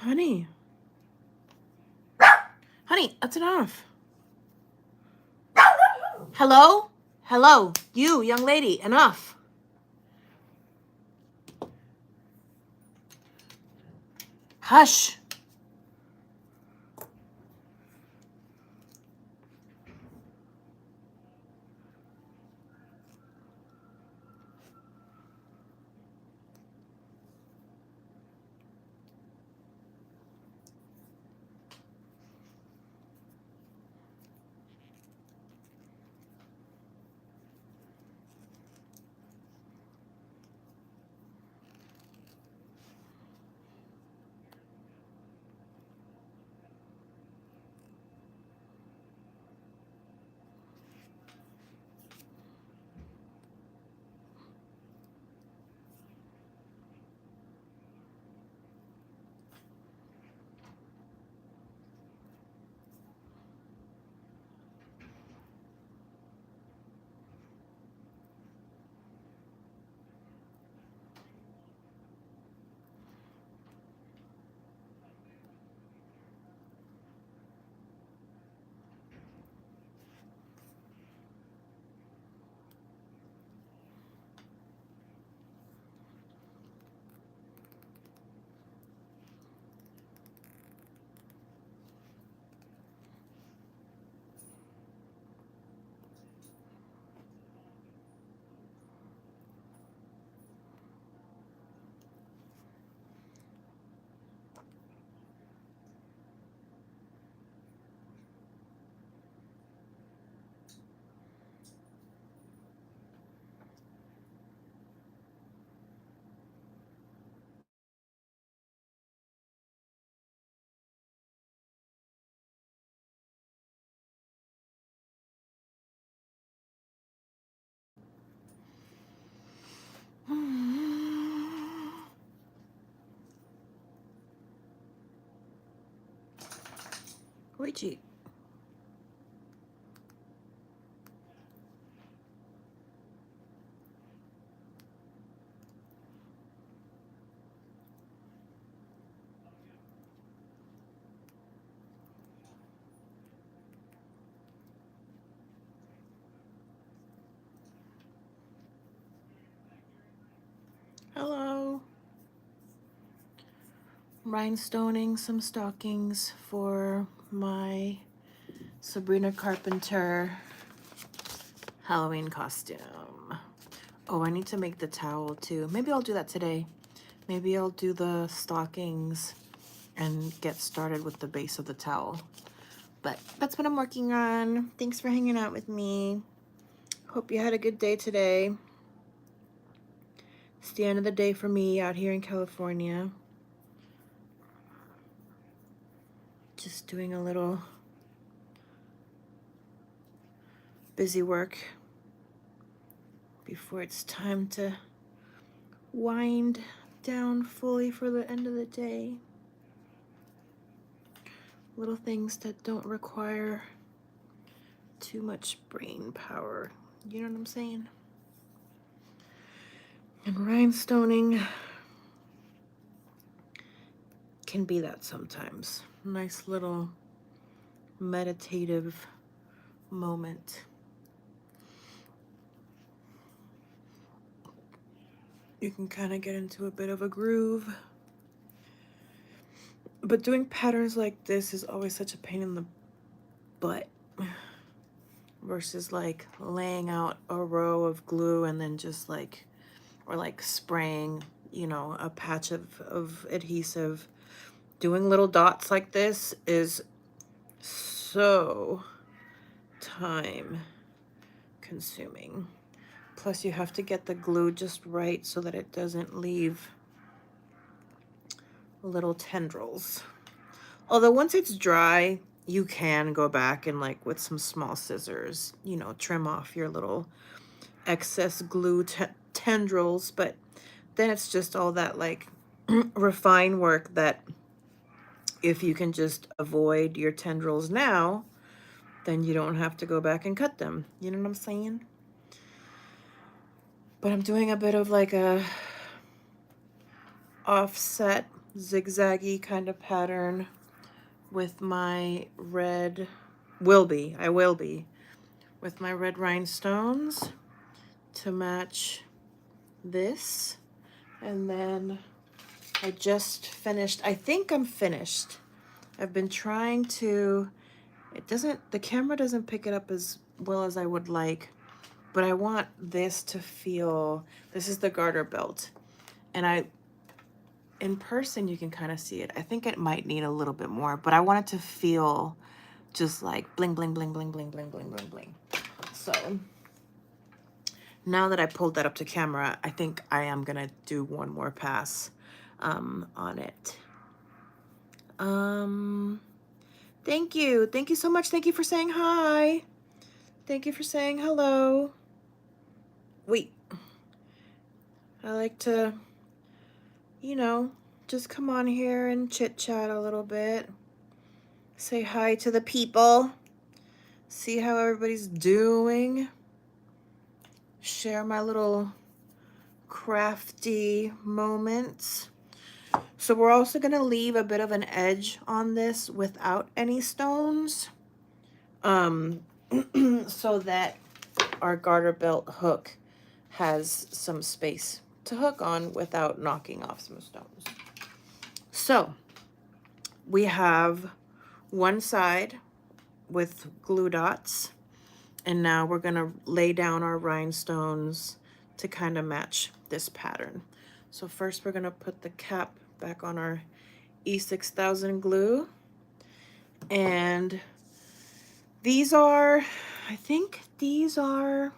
Honey. Honey, that's enough. Hello? Hello, you, young lady, enough. Hush. Luigi. Hello. Rhinestoning some stockings for my Sabrina Carpenter Halloween costume. Oh, I need to make the towel too. Maybe I'll do that today. Maybe I'll do the stockings and get started with the base of the towel. But that's what I'm working on. Thanks for hanging out with me. Hope you had a good day today. It's the end of the day for me out here in California. Just doing a little busy work before it's time to wind down fully for the end of the day. Little things that don't require too much brain power. You know what I'm saying? And rhinestoning can be that sometimes. Nice little meditative moment. You can kind of get into a bit of a groove. But doing patterns like this is always such a pain in the butt versus like laying out a row of glue and then just like, or like spraying, you know, a patch of adhesive. Doing little dots like this is so time consuming. Plus you have to get the glue just right so that it doesn't leave little tendrils. Although once it's dry, you can go back and like with some small scissors, you know, trim off your little excess glue tendrils, but then it's just all that like refine work that if you can just avoid your tendrils now, then you don't have to go back and cut them. You know what I'm saying? But I'm doing a bit of like a offset zigzaggy kind of pattern with my red, I will be, with my red rhinestones to match this. And then I just finished, I think I'm finished. I've been trying to, the camera doesn't pick it up as well as I would like, but I want this to feel, this is the garter belt. And in person, you can kind of see it. I think it might need a little bit more, but I want it to feel just like bling, bling, bling, bling, bling, bling, bling, bling, bling. So now that I pulled that up to camera, I think I am gonna do one more pass on it. Thank you. Thank you so much. Thank you for saying hi. Thank you for saying hello. Wait, I like to, you know, just come on here and chit chat a little bit. Say hi to the people. See how everybody's doing. Share my little crafty moments. So we're also gonna leave a bit of an edge on this without any stones, so that our garter belt hook has some space to hook on without knocking off some stones. So we have one side with glue dots, and now we're gonna lay down our rhinestones to kind of match this pattern. So first we're gonna put the cap back on our E6000 glue, and these are, I think these are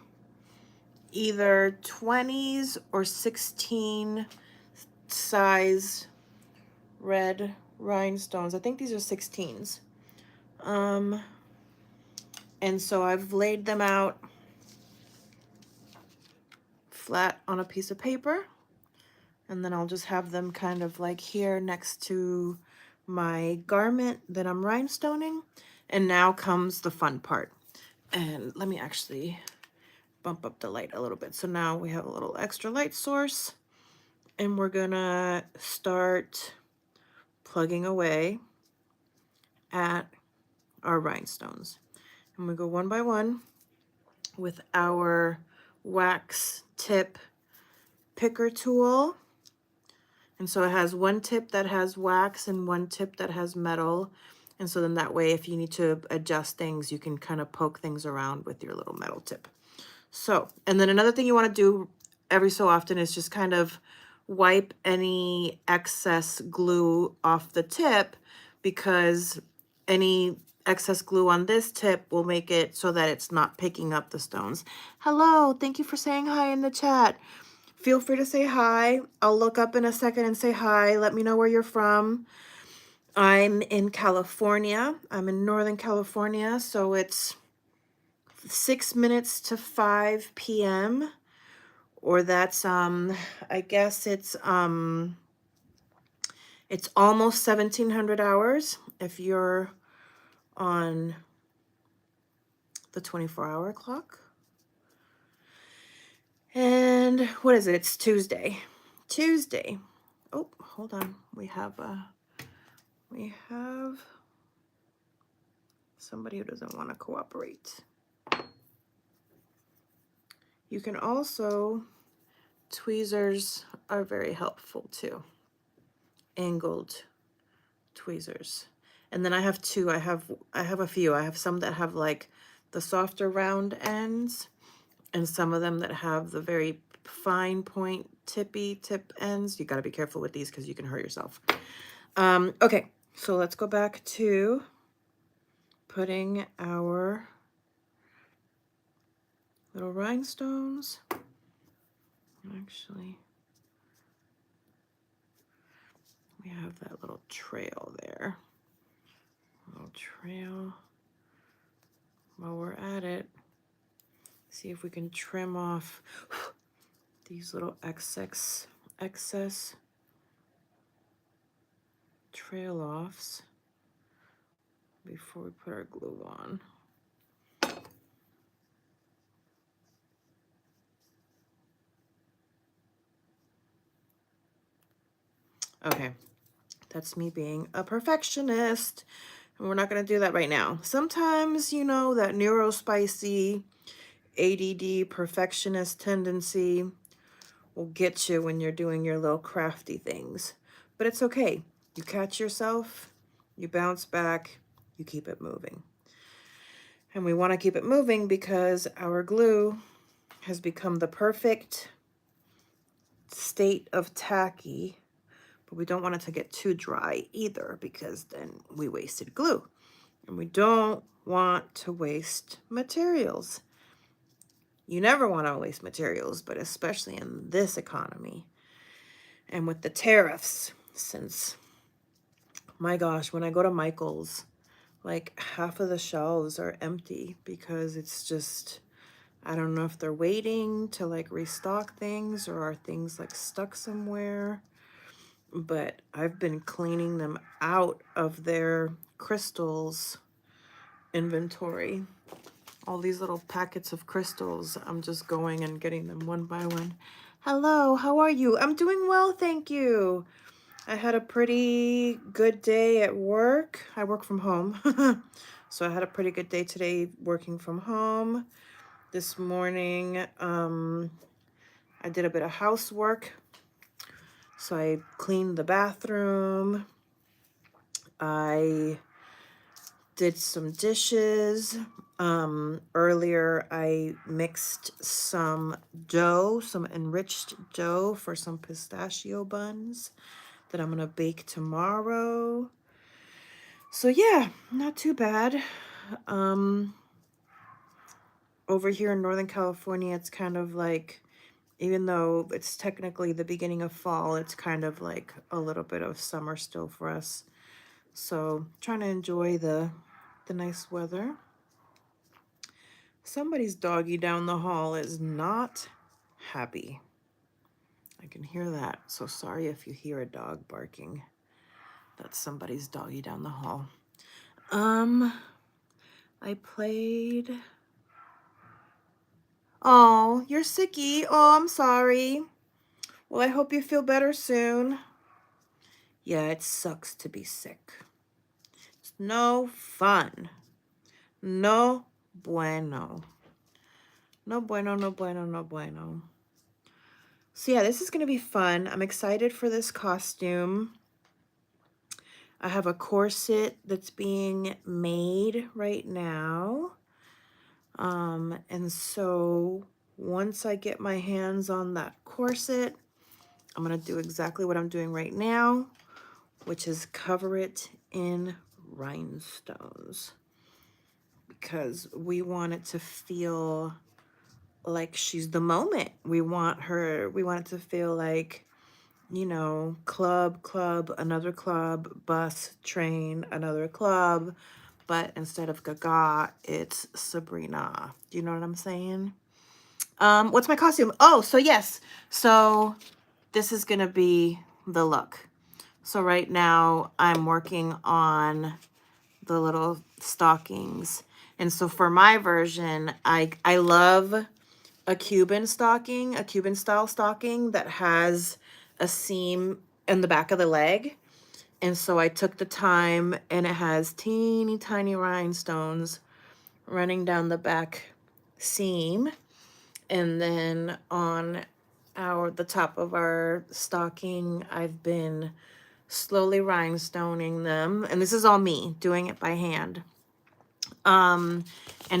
either 20s or 16 size red rhinestones. I think these are 16s. And so I've laid them out flat on a piece of paper, and then I'll just have them kind of like here next to my garment that I'm rhinestoning. And now comes the fun part. And let me actually bump up the light a little bit. So now we have a little extra light source, and we're gonna start plugging away at our rhinestones. And we go one by one with our wax tip picker tool. And so it has one tip that has wax and one tip that has metal. And so then that way, if you need to adjust things, you can kind of poke things around with your little metal tip. So, and then another thing you want to do every so often is just kind of wipe any excess glue off the tip, because any excess glue on this tip will make it so that it's not picking up the stones. Hello, thank you for saying hi in the chat. Feel free to say hi. I'll look up in a second and say hi. Let me know where you're from. I'm in California. I'm in Northern California, so it's 6 minutes to 5 p.m. or that's I guess it's almost 1700 hours if you're on the 24-hour clock. And what is it? It's Tuesday. Tuesday. Oh, hold on. We have somebody who doesn't want to cooperate. You can also, tweezers are very helpful too. Angled tweezers. And then I have two. I have a few. I have some that have like the softer round ends, and some of them that have the very fine point tip ends. You got to be careful with these because you can hurt yourself. Okay, so let's go back to putting our little rhinestones. Actually, we have that little trail there. Little trail. While we're at it, see if we can trim off these little excess trail offs before we put our glue on. Okay, That's me being a perfectionist. And we're not going to do that right now. Sometimes, you know, that neurospicy ADD perfectionist tendency will get you when you're doing your little crafty things. But it's okay. You catch yourself, you bounce back, you keep it moving. And we want to keep it moving because our glue has become the perfect state of tacky, but we don't want it to get too dry either because then we wasted glue. And we don't want to waste materials. You never want to waste materials, but especially in this economy and with the tariffs, since, my gosh, when I go to Michael's, like half of the shelves are empty because it's just, I don't know if they're waiting to like restock things or are things like stuck somewhere. But I've been cleaning them out of their crystals inventory. All these little packets of crystals, I'm just going and getting them one by one. Hello, how are you? I'm doing well, thank you. I had a pretty good day at work. I work from home. So I had a pretty good day today working from home. This morning, I did a bit of housework. So I cleaned the bathroom. I did some dishes. Earlier I mixed some dough, some enriched dough for some pistachio buns that I'm gonna bake tomorrow. So yeah, not too bad. Over here in Northern California, it's kind of like, even though it's technically the beginning of fall, it's kind of like a little bit of summer still for us. So trying to enjoy the nice weather. Somebody's doggy down the hall is not happy. I can hear that. So sorry if you hear a dog barking. That's somebody's doggy down the hall. I played. Oh, you're sicky. Oh, I'm sorry. Well, I hope you feel better soon. Yeah, it sucks to be sick. It's no fun. No bueno. No bueno, no bueno, no bueno. So yeah, this is going to be fun. I'm excited for this costume. I have a corset that's being made right now. And so once I get my hands on that corset, I'm going to do exactly what I'm doing right now, which is cover it in rhinestones, because we want it to feel like she's the moment. We want it to feel like, you know, club, another club, bus, train, another club. But instead of Gaga, it's Sabrina. Do you know what I'm saying? What's my costume? Oh, so yes. So this is going to be the look. So right now I'm working on the little stockings. And so for my version, I love a Cuban stocking, a Cuban style stocking that has a seam in the back of the leg. And so I took the time, and it has teeny tiny rhinestones running down the back seam. And then on the top of our stocking, I've been slowly rhinestoning them. And this is all me doing it by hand. And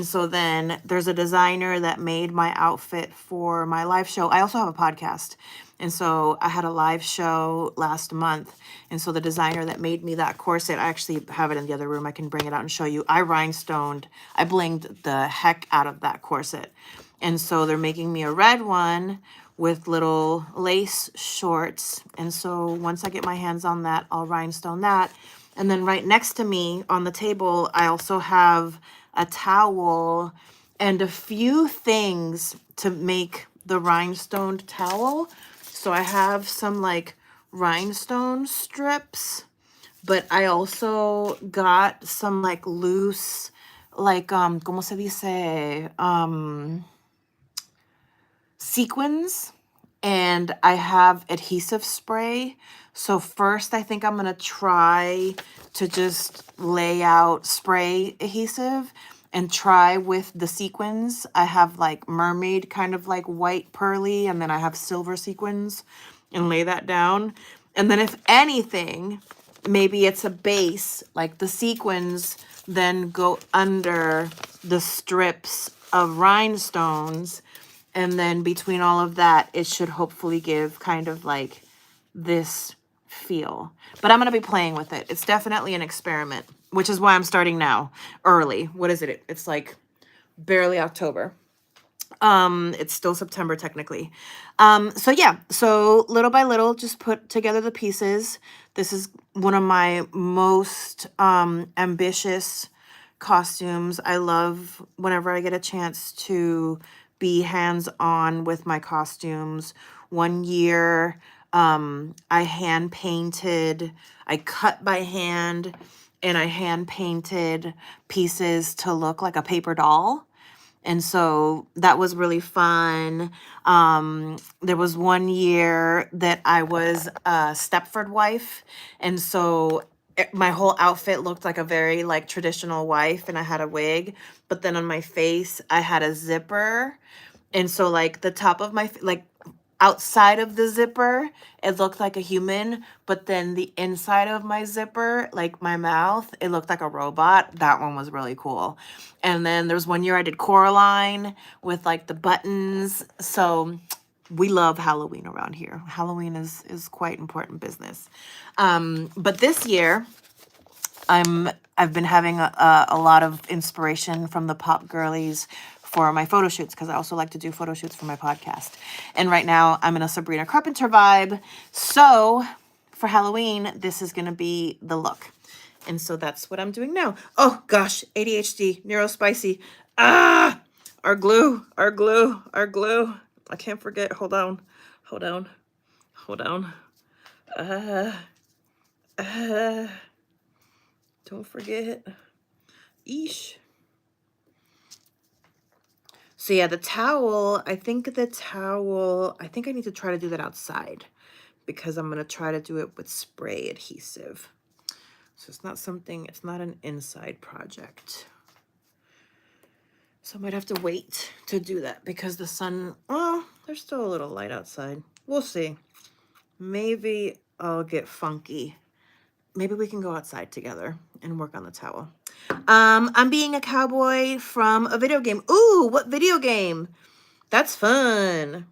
so then there's a designer that made my outfit for my live show. I also have a podcast. And so I had a live show last month. And so the designer that made me that corset, I actually have it in the other room. I can bring it out and show you. I blinged the heck out of that corset. And so they're making me a red one with little lace shorts. And so once I get my hands on that, I'll rhinestone that. And then right next to me on the table, I also have a towel and a few things to make the rhinestoned towel. So I have some like rhinestone strips, but I also got some like loose, like, ¿cómo se dice? Sequins. and I have adhesive spray. So first I think I'm gonna try to just lay out spray adhesive and try with the sequins. I have like mermaid kind of like white pearly, and then I have silver sequins, and lay that down. And then if anything, maybe it's a base, like the sequins then go under the strips of rhinestones, and then between all of that, it should hopefully give kind of like this feel. But I'm going to be playing with it. It's definitely an experiment, which is why I'm starting now, early. What is it? It's like barely October. It's still September technically. So yeah, so little by little, just put together the pieces. This is one of my most ambitious costumes. I love whenever I get a chance to be hands-on with my costumes. One year, I hand painted, I cut by hand, and I hand painted pieces to look like a paper doll. And so that was really fun. There was one year that I was a Stepford wife. And so my whole outfit looked like a very like traditional wife, and I had a wig, but then on my face, I had a zipper. And so like the top of my, like outside of the zipper, it looked like a human, but then the inside of my zipper, like my mouth, it looked like a robot. That one was really cool. And then there's one year I did Coraline with like the buttons. So we love Halloween around here. Halloween is quite important business. But this year, I've been having a lot of inspiration from the pop girlies for my photo shoots, because I also like to do photo shoots for my podcast. And right now I'm in a Sabrina Carpenter vibe. So for Halloween, this is going to be the look. And so that's what I'm doing now. Oh gosh, ADHD, neurospicy. Ah, our glue, our glue, our glue. I can't forget. Hold on, hold on, hold on. Don't forget. Eesh. So yeah, the towel, I think I need to try to do that outside, because I'm going to try to do it with spray adhesive. So it's not an inside project. So I might have to wait to do that, because the sun, oh, there's still a little light outside. We'll see. Maybe I'll get funky. Maybe we can go outside together and work on the towel. I'm being a cowboy from a video game. Ooh, what video game? That's fun.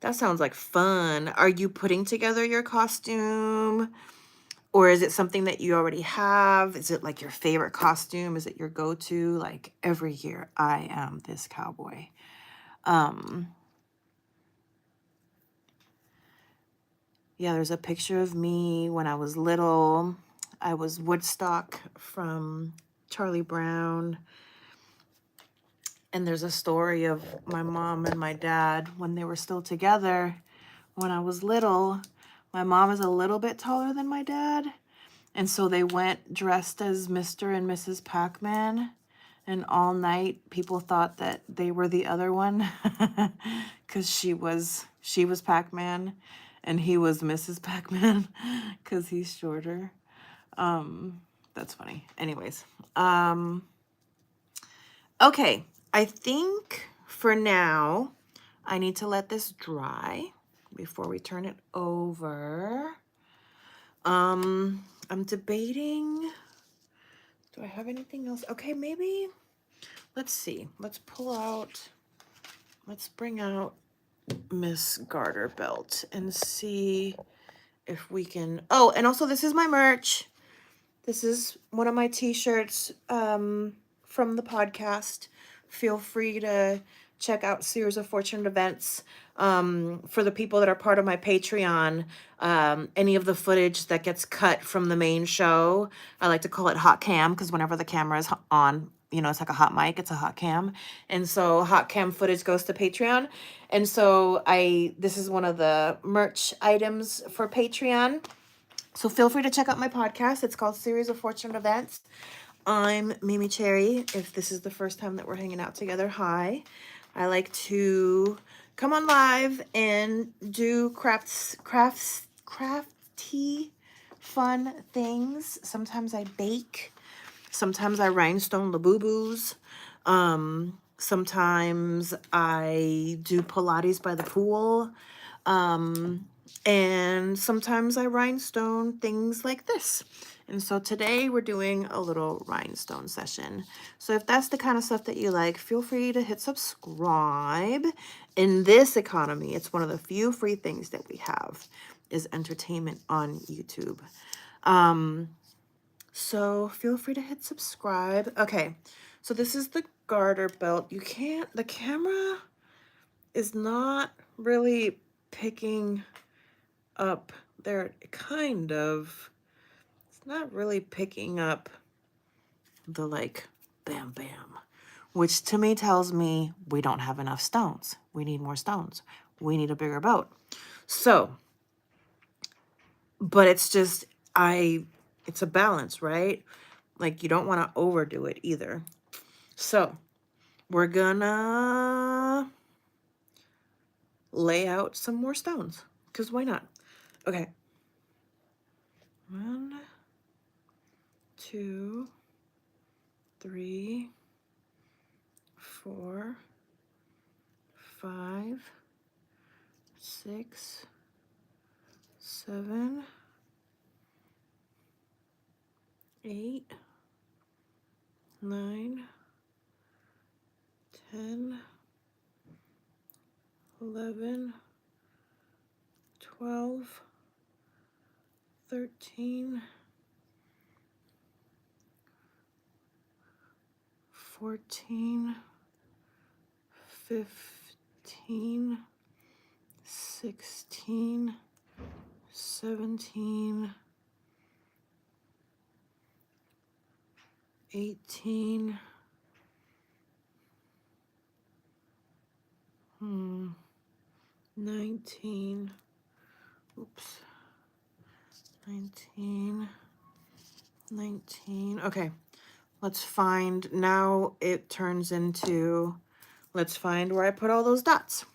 That sounds like fun. Are you putting together your costume? Or is it something that you already have? Is it like your favorite costume? Is it your go-to? Like every year, I am this cowboy. Yeah, there's a picture of me when I was little. I was Woodstock from Charlie Brown. And there's a story of my mom and my dad when they were still together. When I was little, my mom is a little bit taller than my dad. And so they went dressed as Mr. and Mrs. Pac-Man. And all night, people thought that they were the other one, because she was Pac-Man and he was Mrs. Pac-Man, because he's shorter. That's funny. Anyways, okay. I think for now, I need to let this dry before we turn it over. I'm debating. Do I have anything else? Okay, maybe. Let's see. Let's bring out Miss Garter Belt and see if we can. Oh, and also this is my merch. This is one of my t-shirts from the podcast. Feel free to check out Series of Fortunate Events. For the people that are part of my Patreon, any of the footage that gets cut from the main show, I like to call it hot cam, because whenever the camera is on, you know, it's like a hot mic, it's a hot cam. And so hot cam footage goes to Patreon. And so this is one of the merch items for Patreon. So feel free to check out my podcast. It's called Series of Fortunate Events. I'm MeMeCherry. If this is the first time that we're hanging out together, hi. I like to come on live and do crafty fun things. Sometimes I bake. Sometimes I rhinestone Labubu's. Sometimes I do Pilates by the pool. And sometimes I rhinestone things like this. And so today we're doing a little rhinestone session. So if that's the kind of stuff that you like, feel free to hit subscribe. In this economy, it's one of the few free things that we have is entertainment on YouTube. So feel free to hit subscribe. Okay, so this is the garter belt. You can't, the camera is not really picking up there, kind of. It's not really picking up the like bam bam, which to me tells me we don't have enough stones. We need more stones. We need a bigger boat. So, but it's just, it's a balance, right? Like you don't want to overdo it either. So we're gonna lay out some more stones because why not? Okay. 1, 2, 3, 4, 5, 6, 7, 8, 9, 10, 11, 12, 13, 14, 15, 16, 17, 18, 19, oops, 19, 19. Okay, let's find, now it turns into, let's find where I put all those dots.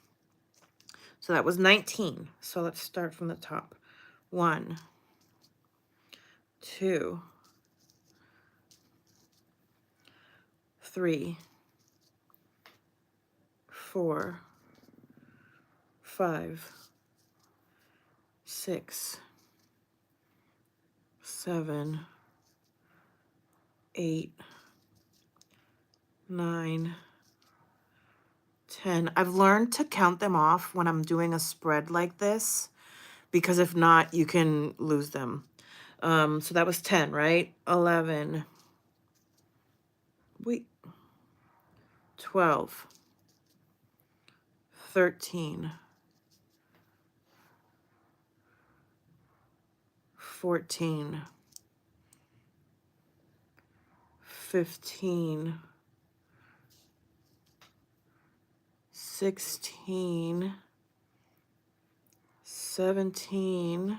So that was 19. So let's start from the top. 1, 2, 3, 4, 5, 6, 7, 8, 9, 10. I've learned to count them off when I'm doing a spread like this, because if not, you can lose them. So that was 10, right? 11. Wait. 12. 13. 14. 15. 16. 17.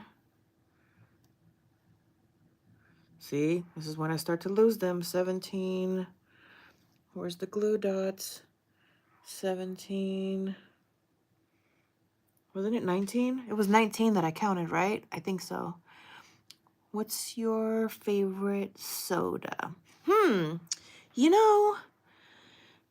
See, this is when I start to lose them. 17. Where's the glue dots? 17. Wasn't it 19? It was 19 that I counted, right? I think so. What's your favorite soda? You know,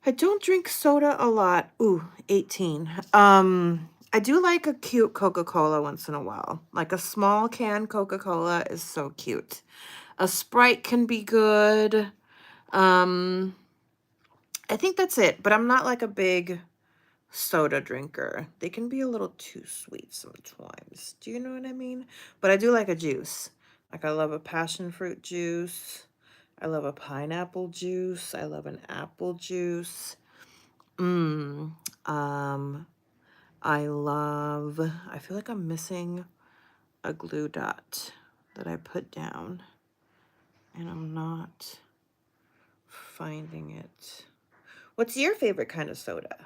I don't drink soda a lot. Ooh, 18. I do like a cute Coca-Cola once in a while. Like a small can Coca-Cola is so cute. A Sprite can be good. I think that's it, but I'm not like a big soda drinker. They can be a little too sweet sometimes. Do you know what I mean? But I do like a juice. Like I love a passion fruit juice. I love a pineapple juice. I love an apple juice. I feel like I'm missing a glue dot that I put down and I'm not finding it. What's your favorite kind of soda?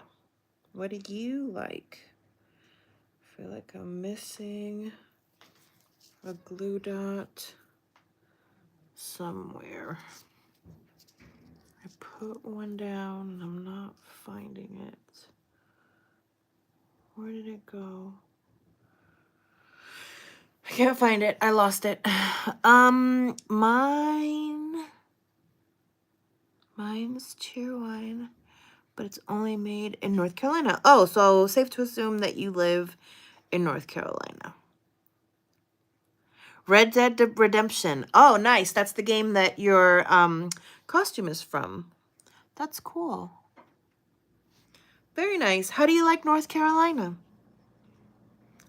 What do you like? I feel like I'm missing a glue dot somewhere. I put one down and I'm not finding it. Where did it go? I can't find it. I lost it. Mine's Cheerwine, but it's only made in North Carolina. Oh, so safe to assume that you live in North Carolina. Red Dead Redemption. Oh, nice. That's the game that your costume is from. That's cool. Very nice. How do you like North Carolina?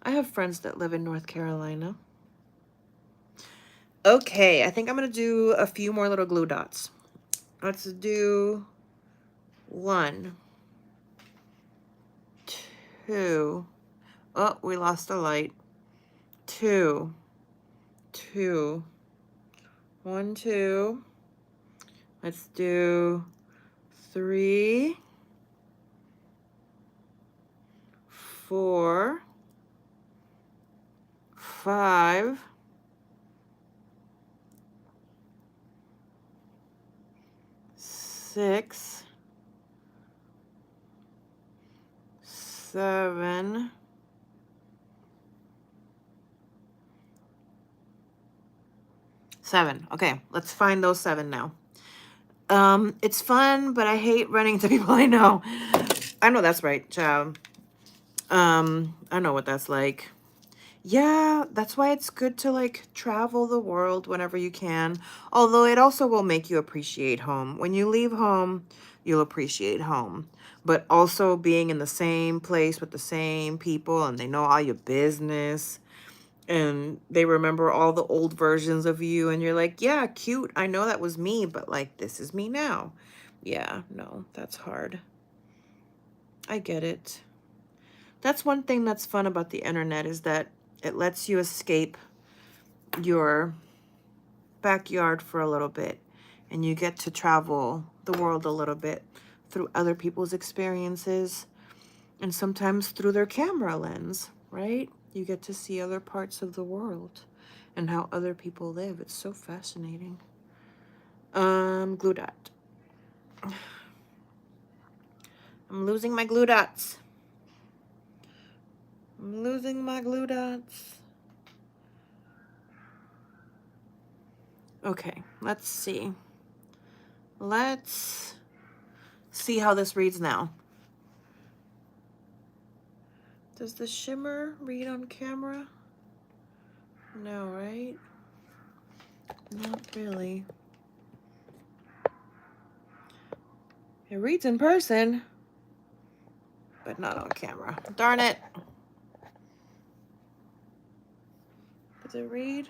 I have friends that live in North Carolina. Okay, I think I'm going to do a few more little glue dots. Let's do 1, 2. Oh, we lost the light. 2, 2. 1, 2. Let's do 3, 4, 5, 6, 7, 7. Okay, let's find those 7 now. It's fun, but I hate running into people I know. I know that's right, child. I know what that's like. Yeah, that's why it's good to like travel the world whenever you can. Although it also will make you appreciate home. When you leave home, you'll appreciate home. But also being in the same place with the same people and they know all your business and they remember all the old versions of you and you're like, yeah, cute. I know that was me, but like this is me now. Yeah, no, that's hard. I get it. That's one thing that's fun about the internet is that it lets you escape your backyard for a little bit and you get to travel the world a little bit through other people's experiences and sometimes through their camera lens, right? You get to see other parts of the world and how other people live. It's so fascinating. Glue dot. I'm losing my glue dots. I'm losing my glue dots. Okay, let's see. Let's see how this reads now. Does the shimmer read on camera? No, right? Not really. It reads in person, but not on camera. Darn it. Does it read?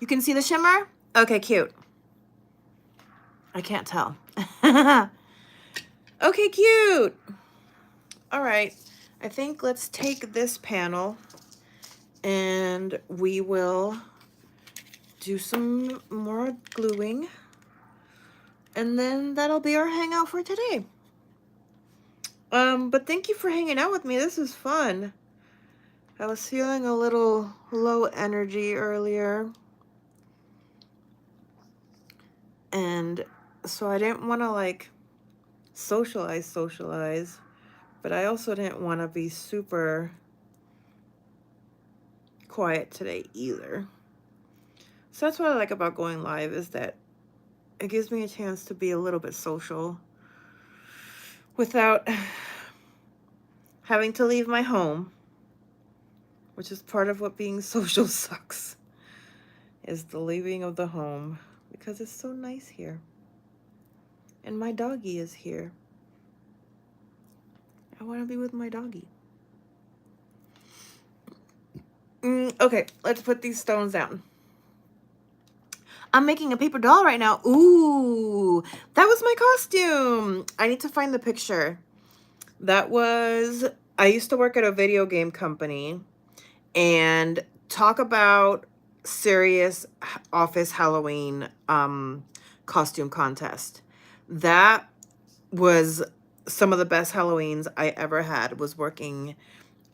You can see the shimmer? Okay, cute. I can't tell. Okay, cute. All right. I think let's take this panel and we will do some more gluing. And then that'll be our hangout for today. But thank you for hanging out with me. This is fun. I was feeling a little low energy earlier. And so I didn't want to like socialize, but I also didn't want to be super quiet today either. So that's what I like about going live is that it gives me a chance to be a little bit social without having to leave my home, which is part of what being social sucks, is the leaving of the home because it's so nice here. And my doggie is here. I want to be with my doggie. Okay, let's put these stones down. I'm making a paper doll right now. Ooh, that was my costume. I need to find the picture. I used to work at a video game company and talk about serious office Halloween costume contest. That was some of the best Halloweens I ever had, was working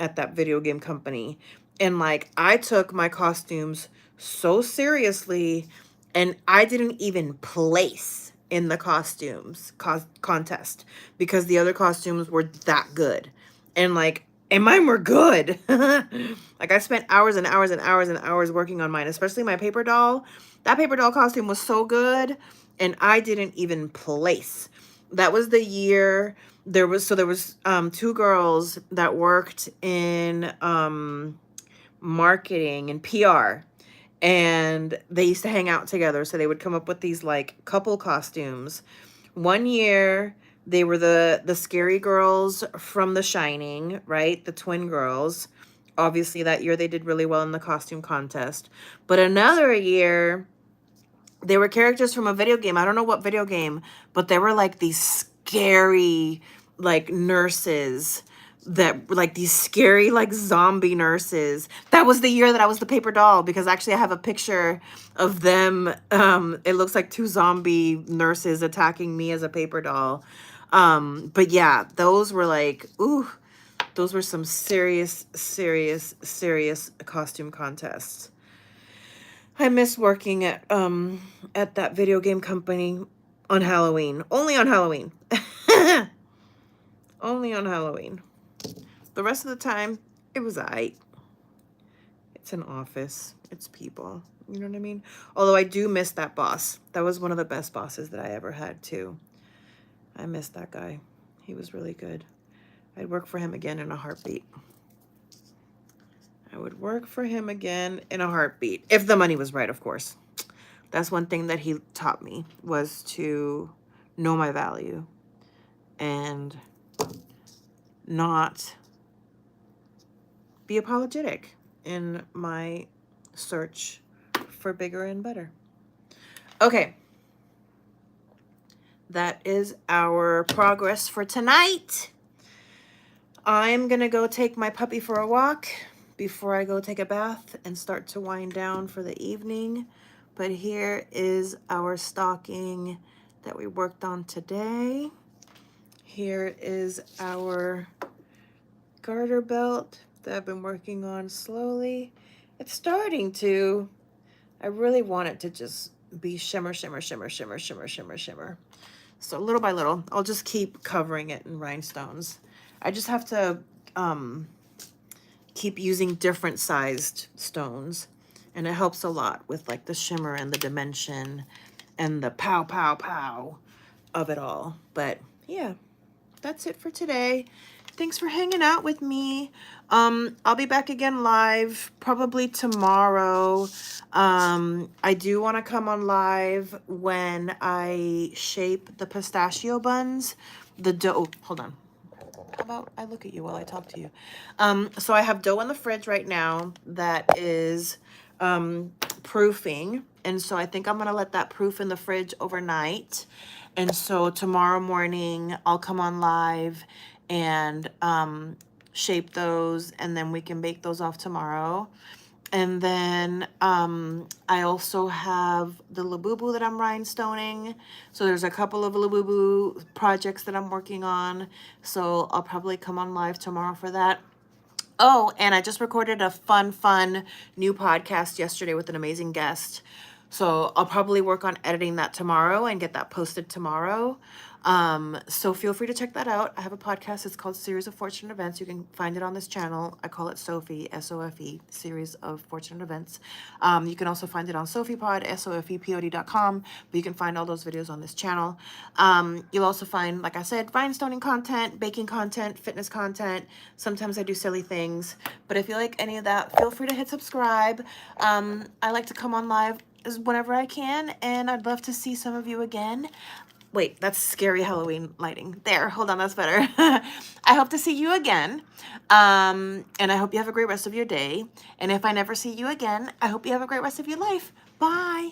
at that video game company. And like I took my costumes so seriously and I didn't even place in the costumes contest because the other costumes were that good. And like, and mine were good. Like I spent hours and hours and hours and hours working on mine, especially my paper doll. That paper doll costume was so good and I didn't even place. That was the year there was two girls that worked in marketing and PR, and they used to hang out together, so they would come up with these like couple costumes. One year they were the scary girls from The Shining, right? The twin girls. Obviously that year they did really well in the costume contest. But another year they were characters from a video game. I don't know what video game, but they were like these scary like nurses that were like these scary like zombie nurses. That was the year that I was the paper doll, because actually I have a picture of them. It looks like two zombie nurses attacking me as a paper doll. But yeah, those were like, ooh, those were some serious, serious, serious costume contests. I miss working at that video game company on Halloween. Only on Halloween. Only on Halloween. The rest of the time, it was aight. It's an office. It's people. You know what I mean? Although I do miss that boss. That was one of the best bosses that I ever had too. I miss that guy. He was really good. I'd work for him again in a heartbeat. I would work for him again in a heartbeat. If the money was right, of course. That's one thing that he taught me, was to know my value and not be apologetic in my search for bigger and better. Okay. That is our progress for tonight. I'm going to go take my puppy for a walk before I go take a bath and start to wind down for the evening. But here is our stocking that we worked on today. Here is our garter belt that I've been working on slowly. It's starting to, I really want it to just be shimmer, shimmer, shimmer, shimmer, shimmer, shimmer, shimmer. So little by little, I'll just keep covering it in rhinestones. I just have to keep using different sized stones, and it helps a lot with like the shimmer and the dimension and the pow, pow, pow of it all. But yeah, that's it for today. Thanks for hanging out with me. I'll be back again live probably tomorrow. I do want to come on live when I shape the pistachio buns. The dough, hold on. How about I look at you while I talk to you? So I have dough in the fridge right now that is proofing. And so I think I'm going to let that proof in the fridge overnight. And so tomorrow morning I'll come on live and shape those, and then we can bake those off tomorrow. And then I also have the Labubu that I'm rhinestoning. So there's a couple of Labubu projects that I'm working on. So I'll probably come on live tomorrow for that. Oh, and I just recorded a fun new podcast yesterday with an amazing guest. So I'll probably work on editing that tomorrow and get that posted tomorrow. So feel free to check that out. I have a podcast. It's called Series of Fortunate Events. You can find it on this channel. I call it Sophie, S-O-F-E, Series of Fortunate Events. You can also find it on SophiePod, SOFEPOD.com, but you can find all those videos on this channel. You'll also find, like I said, rhinestoning content, baking content, fitness content. Sometimes I do silly things, but if you like any of that, feel free to hit subscribe. I like to come on live whenever I can, and I'd love to see some of you again. Wait, that's scary Halloween lighting. There, hold on, that's better. I hope to see you again. And I hope you have a great rest of your day. And if I never see you again, I hope you have a great rest of your life. Bye.